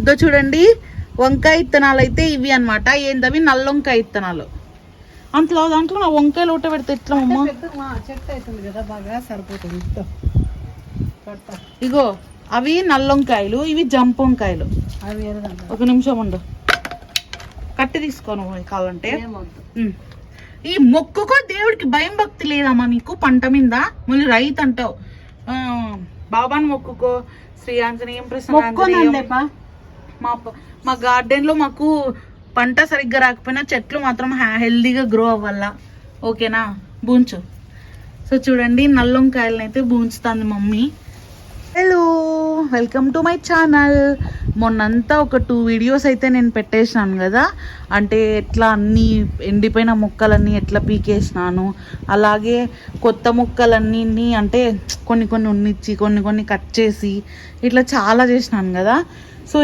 ఇదో చూడండి, వంకాయ ఇత్తనాలు అయితే ఇవి అనమాట. ఏందవి? నల్ల వంకాయ ఇత్తనాలు. అంతలో దాంట్లో నా వంకాయలు ఊట పెడితే ఎట్లా అమ్మా? చెట్టు అవుతుంది కదా, బాగా సరిపోతుంది. ఇగో అవి నల్ల వంకాయలు, ఇవి జంప్ వంకాయలు. అవి ఒక నిమిషం ఉండు, కట్టి తీసుకోను కావాలంటే. ఈ మొక్కుకో దేవుడికి భయం భక్తి లేదమ్మా నీకు? పంట మీద మళ్ళీ రైతు అంటావు. బాబాని మొక్కుకో, శ్రీ ఆంజనేయం ప్రసన్న. మా గార్డెన్ లో మాకు పంట సరిగ్గా రాకపోయినా చెట్లు మాత్రం హెల్దీగా గ్రో అవ్వాల. ఓకేనా? బూంచు. సో చూడండి, నల్ల వంకాయలని అయితే బూంచుతుంది mummy. Hello, welcome to my channel. మొన్నంతా ఒక 2 వీడియోస్ అయితే నేను పెట్టేసినాను కదా, అంటే ఎట్లా అన్నీ ఎండిపోయిన మొక్కలన్నీ ఎట్లా పీకేసినాను, అలాగే కొత్త మొక్కలన్నీ అంటే కొన్ని కొన్ని ఉన్నిచ్చి కొన్ని కట్ చేసి ఇట్లా చాలా చేసినాను కదా. సో